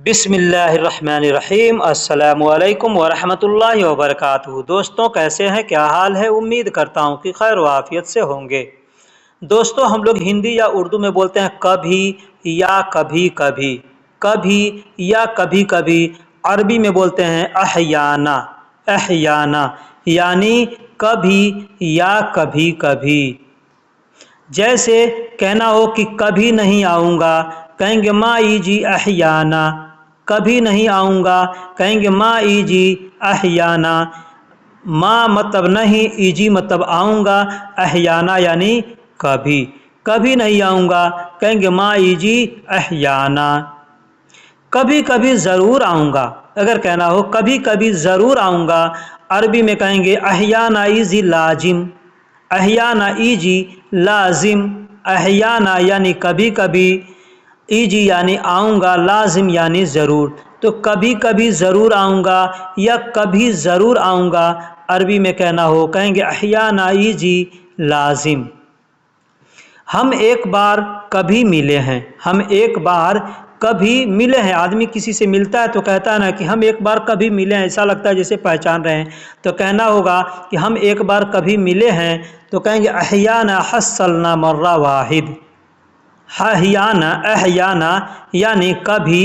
بسم اللہ الرحمن الرحیم۔ السلام علیکم ورحمۃ اللہ وبرکاتہ۔ دوستوں کیسے ہیں، کیا حال ہے؟ امید کرتا ہوں کہ خیر و عافیت سے ہوں گے۔ دوستوں ہم لوگ ہندی یا اردو میں بولتے ہیں کبھی یا کبھی کبھی، کبھی یا کبھی کبھی عربی میں بولتے ہیں احیانا، احیانا یعنی کبھی یا کبھی کبھی۔ جیسے کہنا ہو کہ کبھی نہیں آؤں گا، کہیں گے ما ایجی احیانا، کبھی نہیں آؤں گا کہیں گے ما ایجی احیانا۔ ما مطلب نہیں، ایجی مطلب آؤں گا، احیانا یعنی کبھی، کبھی نہیں آؤں گا کہیں گے ما ایجی احیانا۔ کبھی کبھی ضرور آؤں گا، اگر کہنا ہو کبھی کبھی ضرور آؤں گا، عربی میں کہیں گے احیانا ایجی لازم، احیانا ایجی لازم۔ احیانا یعنی کبھی کبھی، ایجی یعنی آؤں گا، لازم یعنی ضرور۔ تو کبھی کبھی ضرور آؤں گا یا کبھی ضرور آؤں گا، عربی میں کہنا ہو کہیں گے احیانا ایجی لازم۔ ہم ایک بار کبھی ملے ہیں، ہم ایک بار کبھی ملے ہیں۔ آدمی کسی سے ملتا ہے تو کہتا ہے نا کہ ہم ایک بار کبھی ملے ہیں، ایسا لگتا ہے جیسے پہچان رہے ہیں۔ تو کہنا ہوگا کہ ہم ایک بار کبھی ملے ہیں، تو کہیں گے احیانا حصلنا مرہ واحد۔ احیانا، احیانا یعنی کبھی،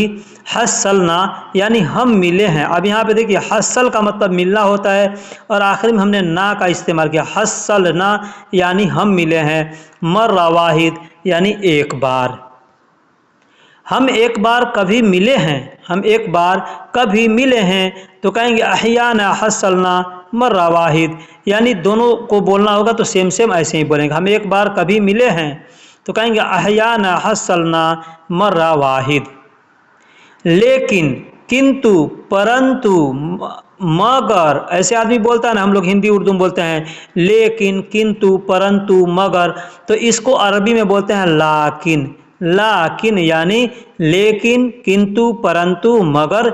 حصلنا یعنی ہم ملے ہیں۔ اب یہاں پہ دیکھیے حصل کا مطلب ملنا ہوتا ہے، اور آخر میں ہم نے نا کا استعمال کیا، حصلنا یعنی ہم ملے ہیں، مرہ واحد یعنی ایک بار۔ ہم ایک بار کبھی ملے ہیں، ہم ایک بار کبھی ملے ہیں، تو کہیں گے احیانا حصلنا مرہ واحد، یعنی دونوں کو بولنا ہوگا تو سیم سیم ایسے ہی بولیں گے۔ ہم ایک بار کبھی ملے ہیں تو کہیں گے احیانا حصلنا مرہ واحد۔ لیکن، کنتو، پرنتو، مگر، ایسے آدمی بولتا ہے نا، ہم لوگ ہندی اردو میں بولتے ہیں لیکن، کنتو، پرنتو، مگر، تو اس کو عربی میں بولتے ہیں لاکن۔ لاکن یعنی لیکن، کنتو، پرنتو، مگر۔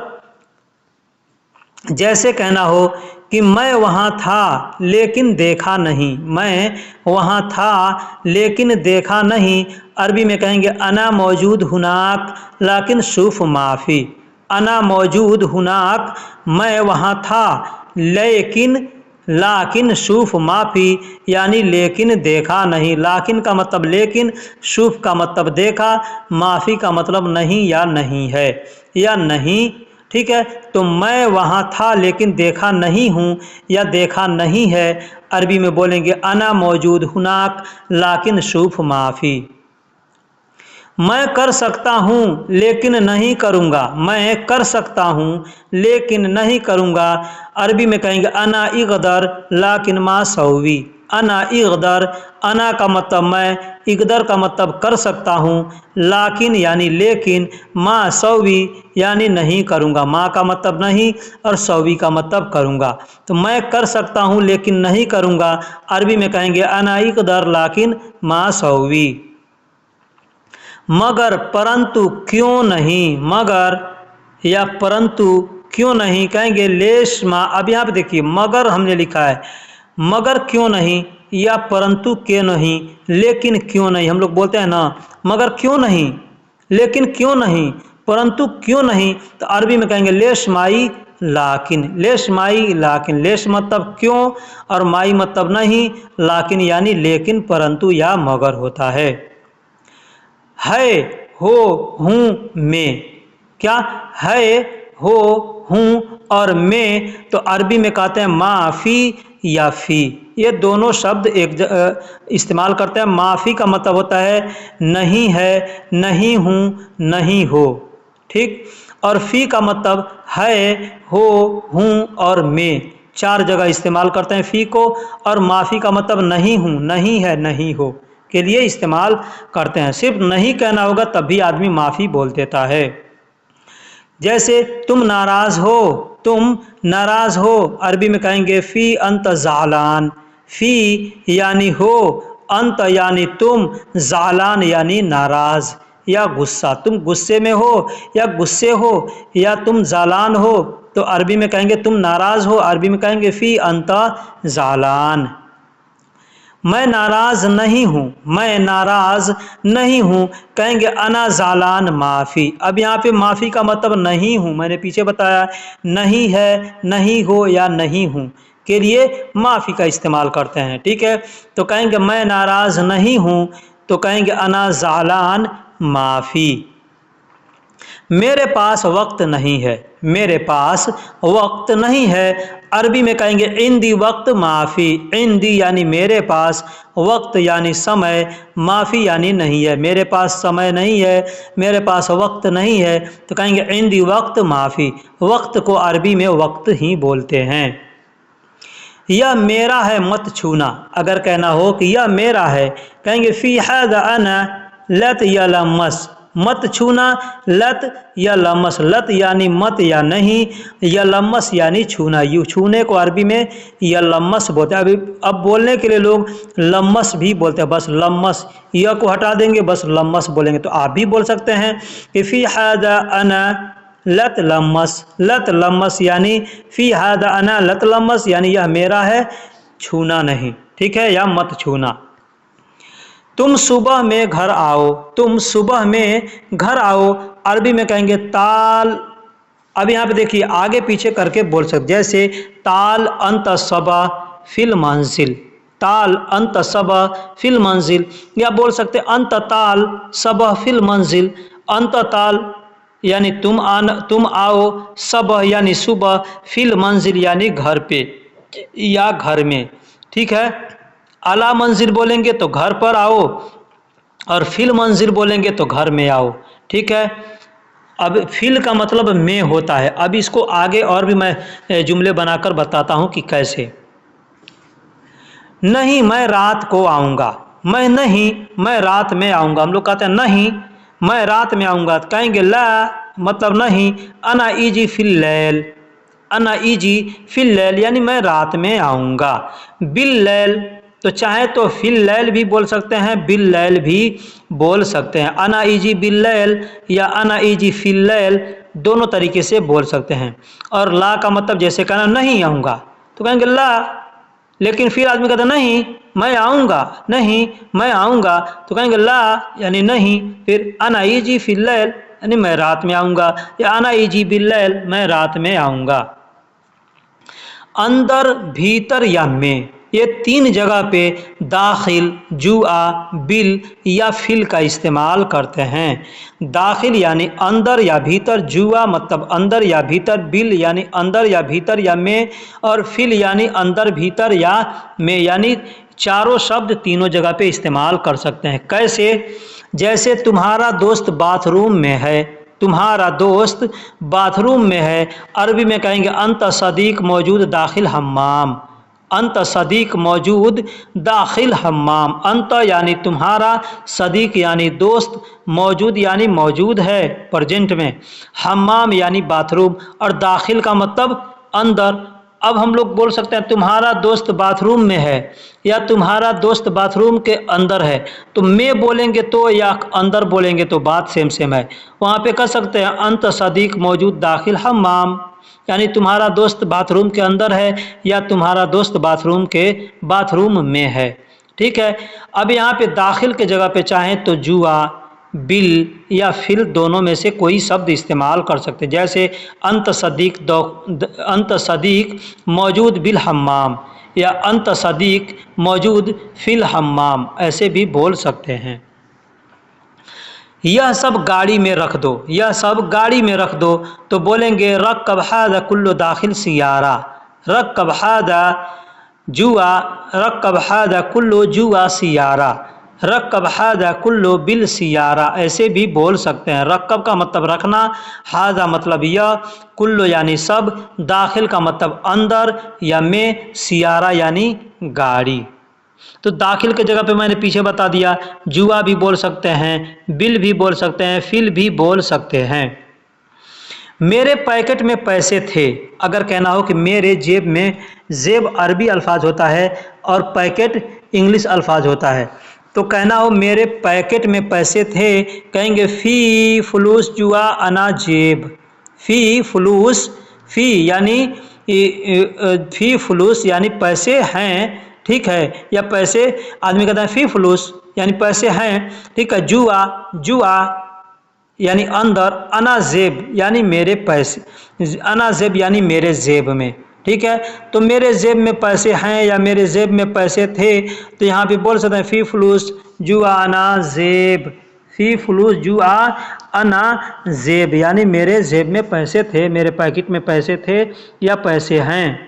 جیسے کہنا ہو کہ میں وہاں تھا لیکن دیکھا نہیں، میں وہاں تھا لیکن دیکھا نہیں، عربی میں کہیں گے انا موجود ہناک لیکن شوف ما فی۔ انا موجود ہناک، میں وہاں تھا، لیکن شوف ما فی یعنی لیکن دیکھا نہیں۔ لیکن کا مطلب لیکن، شوف کا مطلب دیکھا، ما فی کا مطلب نہیں یا نہیں ہے یا نہیں، ٹھیک ہے۔ تو میں وہاں تھا لیکن دیکھا نہیں ہوں یا دیکھا نہیں ہے، عربی میں بولیں گے انا موجود ہناک لیکن شوف ما فی۔ میں کر سکتا ہوں لیکن نہیں کروں گا، میں کر سکتا ہوں لیکن نہیں کروں گا، عربی میں کہیں گے انا اقدر لیکن ما سوی۔ انا اقدر، انا کا مطلب میں، اقدر کا مطلب کر سکتا ہوں، لیکن یعنی لیکن، ما سوی یعنی نہیں کروں گا۔ ما کا مطلب نہیں اور سوی کا مطلب کروں گا۔ تو میں کر سکتا ہوں لیکن نہیں کروں گا، عربی میں کہیں گے انا اقدر لیکن ما سوی۔ مگر، پرنتو کیوں نہیں، مگر یا پرنتو کیوں نہیں، کہیں گے لیش ما۔ اب یہاں پہ دیکھیے مگر ہم نے لکھا ہے، مگر کیوں نہیں یا پرنتو کیوں نہیں، لیکن کیوں نہیں۔ ہم لوگ بولتے ہیں نا مگر کیوں نہیں، لیکن کیوں نہیں، پرنتو کیوں نہیں، تو عربی میں کہیں گے لیش مائی لیکن۔ لیش مائی لیکن، لیش مطلب کیوں اور مائی مطلب نہیں، لیکن یعنی لیکن، پرنتو یا مگر ہوتا ہے۔ ہے، ہو، ہوں، میں، کیا ہے، ہو، ہوں اور میں، تو عربی میں کہتے ہیں ما فی یا فی۔ یہ دونوں شبد ایک استعمال کرتے ہیں۔ ما فی کا مطلب ہوتا ہے نہیں ہے، نہیں ہوں، نہیں ہو، ٹھیک، اور فی کا مطلب ہے، ہو، ہوں اور میں، چار جگہ استعمال کرتے ہیں فی کو، اور ما فی کا مطلب نہیں ہوں، نہیں ہے، نہیں ہو کے لیے استعمال کرتے ہیں۔ صرف نہیں کہنا ہوگا تب بھی آدمی معافی بول دیتا ہے۔ جیسے تم ناراض ہو، تم ناراض ہو، عربی میں کہیں گے فی انت زعلان۔ فی یعنی ہو، انت یعنی تم، زعلان یعنی ناراض یا غصہ، تم غصے میں ہو یا غصے ہو یا تم زعلان ہو، تو عربی میں کہیں گے تم ناراض ہو، عربی میں کہیں گے فی انت زعلان۔ मैं नाराज़ नहीं हूँ, मैं नाराज़ नहीं हूँ, कहेंगे अना ज़ालान माफ़ी। अब यहाँ पे माफ़ी का मतलब नहीं हूँ, मैंने पीछे बताया नहीं है, नहीं हो या नहीं हूँ के लिए माफ़ी का इस्तेमाल करते हैं। ठीक है, तो कहेंगे मैं नाराज़ नहीं हूँ, तो कहेंगे अना ज़ालान माफ़ी। मेरे पास वक्त नहीं है, मेरे पास वक्त नहीं है, अरबी में कहेंगे इंदी वक्त माफ़ी। इंदी यानी मेरे पास, वक्त यानी समय, माफ़ी यानी नहीं है। मेरे पास समय नहीं है, मेरे पास वक्त नहीं है, तो कहेंगे इंदी वक्त माफ़ी। वक्त को अरबी में वक्त ही बोलते हैं। यह मेरा है मत छूना, अगर कहना हो कि यह मेरा है, कहेंगे फ़ी हाज़ा अना लत यलमस। मत छूना, लत या लमस। लत यानी मत या नहीं, या लमस यानी छूना। यू छूने को अरबी में या लमस बोलते हैं। अब बोलने के लिए लोग लमस भी बोलते हैं, बस लमस, यह को हटा देंगे, बस लमस बोलेंगे। तो आप भी बोल सकते हैं कि फ़ी हाज़ा अना लत लमस। लत लमस यानी फ़ी हाज़ा अना लत लमस यानी यह मेरा है, छूना नहीं। ठीक है, या मत छूना। तुम सुबह में घर आओ, तुम सुबह में घर आओ, अरबी में कहेंगे ताल। अब यहाँ पे देखिए आगे पीछे करके बोल सकते, जैसे ताल अंत सबा फिल मंजिल, ताल अंत सबा फिल मंजिल, या बोल सकते अंत ताल सबा फिल मंजिल। अंत ताल यानी तुम आओ, सबह यानी सुबह, फिल मंजिल यानी घर पे या घर में। ठीक है, अला मंजिल बोलेंगे तो घर पर आओ, और फिल मंजिल बोलेंगे तो घर में आओ। ठीक है, अब फिल का मतलब में होता है। अब इसको आगे और भी मैं जुमले बनाकर बताता हूँ कि कैसे। नहीं मैं रात को आऊँगा, मैं नहीं मैं रात में आऊँगा। हम लोग कहते हैं नहीं मैं रात में आऊँगा, कहेंगे ला मतलब नहीं, अना इजी फिल लैल, अना इजी फिल लैल यानी मैं रात में आऊँगा। बिल लैल तो चाहे तो फिल लैल भी बोल सकते हैं, बिल लैल भी बोल सकते हैं। अना इजी बिल लैल या अना इजी फिल लैल दोनों तरीके से बोल सकते हैं। और ला का मतलब जैसे कहना नहीं आऊँगा तो कहेंगे ला, लेकिन फिर आदमी कहता नहीं मैं आऊँगा, नहीं मैं आऊँगा तो कहेंगे ला यानी नहीं, फिर अना इजी फिल लैल यानी मैं रात में आऊँगा, या अना इजी बिल लैल मैं रात में आऊँगा। अंदर, भीतर या में, ये तीन जगह पे दाखिल, जुआ, बिल या फिल का इस्तेमाल करते हैं। दाखिल यानी अंदर या भीतर, जुआ मतलब अंदर या भीतर, बिल यानी अंदर या भीतर या में, और फिल यानी अंदर भीतर या में, यानी चारों शब्द तीनों जगह पे इस्तेमाल कर सकते हैं। कैसे? जैसे तुम्हारा दोस्त बाथरूम में है, तुम्हारा दोस्त बाथरूम में है, अरबी में कहेंगे अंत सदीक मौजूद दाखिल हम्माम, अंत सदीक मौजूद दाखिल हम्माम। अंत यानी तुम्हारा, सदीक यानी दोस्त, मौजूद यानी मौजूद है प्रेजेंट में, हम्माम यानी बाथरूम, और दाखिल का मतलब अंदर। अब हम लोग बोल सकते हैं तुम्हारा दोस्त बाथरूम में है या तुम्हारा दोस्त बाथरूम के अंदर है, तो में बोलेंगे तो या अंदर बोलेंगे तो बात सेम सेम है। वहाँ पे कह सकते हैं अंत सदीक मौजूद दाखिल हम्माम, यानी तुम्हारा दोस्त बाथरूम के अंदर है या तुम्हारा दोस्त बाथरूम में है। ठीक है, अब यहाँ पे दाखिल के जगह पे चाहें तो जुआ, बिल या फिल दोनों में से कोई शब्द इस्तेमाल कर सकते हैं। जैसे अंत सदीक मौजूद बिल हम्माम या अंत सदीक मौजूद फिल हम्माम, ऐसे भी बोल सकते हैं। यह सब गाड़ी में रख दो, यह सब गाड़ी में रख दो, तो बोलेंगे रक्कब हादा कुल्लु दाखिल सियारा, रक्कब हादा जुआ, रक्कब हादा कुल्लु जुआ सियारा, रक्कब हादा कुल्लु बिल सियारा, ऐसे भी बोल सकते हैं। रक्कब का मतलब रखना, हादा मतलब यह, कुल्लु यानी सब, दाखिल का मतलब अंदर या में, सियारा यानी गाड़ी। तो दाखिल के जगह पे मैंने पीछे बता दिया, जुआ भी बोल सकते हैं, बिल भी बोल सकते हैं, फिल भी बोल सकते हैं। मेरे पैकेट में पैसे थे, अगर कहना हो कि मेरे जेब में, जेब अरबी अल्फाज होता है और पैकेट इंग्लिश अल्फाज होता है, तो कहना हो मेरे पैकेट में पैसे थे, कहेंगे फ़ी फुलूस जुआ अना जेब, फ़ी फुलूस, फ़ी यानी फ़ी फुलूस यानी पैसे हैं, ठीक है, या पैसे आदमी कहता है फी फलूस यानी पैसे हैं, ठीक है। जुआ जुआ यानी अंदर, अना जेब यानी मेरे पैसे, अना जेब यानी मेरे जेब में, ठीक है। तो मेरे जेब में पैसे हैं या मेरे जेब में पैसे थे, तो यहाँ पे बोल सकते हैं फी फलूस जुआ अना जेब, फी फलूस जुआ अना जेब यानी मेरे जेब में पैसे थे, मेरे पैकेट में पैसे थे या पैसे हैं।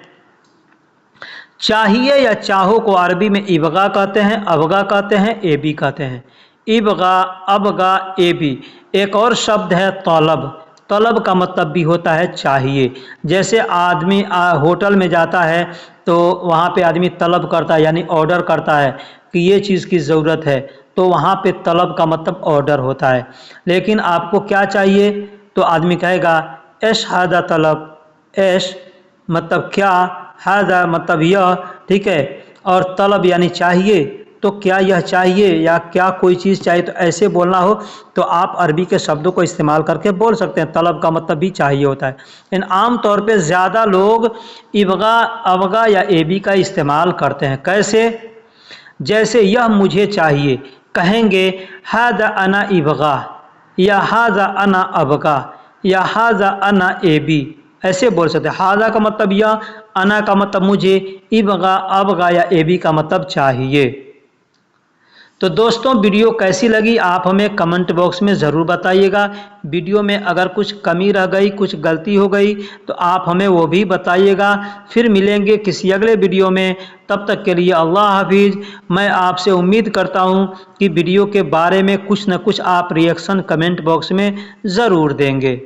चाहिए या चाहो को अरबी में इबगा कहते हैं, अबगा कहते हैं, एबी कहते हैं। इबगा, अबगा, एबी। एक और शब्द है तलब। तलब का मतलब भी होता है चाहिए। जैसे आदमी होटल में जाता है तो वहाँ पे आदमी तलब करता है यानी ऑर्डर करता है कि ये चीज़ की ज़रूरत है, तो वहाँ पे तलब का मतलब ऑर्डर होता है। लेकिन आपको क्या चाहिए तो आदमी कहेगा ऐश हादा तलब, ऐश मतलब क्या, हादा मतलब यह, ठीक है। और तलब यानी चाहिए, तो क्या यह चाहिए या क्या कोई चीज़ चाहिए, तो ऐसे बोलना हो तो आप अरबी के शब्दों को इस्तेमाल करके बोल सकते हैं। तलब का मतलब भी चाहिए होता है। इन आम तौर पे ज़्यादा लोग इबगा, अबगा या एबी का इस्तेमाल करते हैं। कैसे? जैसे यह मुझे चाहिए, कहेंगे हादा अना इबगा या हादा अना अबगा या हादा अना एबी, ऐसे बोल सकते हैं। हादा का मतलब यह, अना का मतलब मुझे, इबगा, अबगा या एबी का मतलब चाहिए। तो दोस्तों वीडियो कैसी लगी आप हमें कमेंट बॉक्स में ज़रूर बताइएगा। वीडियो में अगर कुछ कमी रह गई, कुछ गलती हो गई तो आप हमें वो भी बताइएगा। फिर मिलेंगे किसी अगले वीडियो में, तब तक के लिए अल्लाह हाफिज़। मैं आपसे उम्मीद करता हूँ कि वीडियो के बारे में कुछ न कुछ आप रिएक्शन कमेंट बॉक्स में ज़रूर देंगे।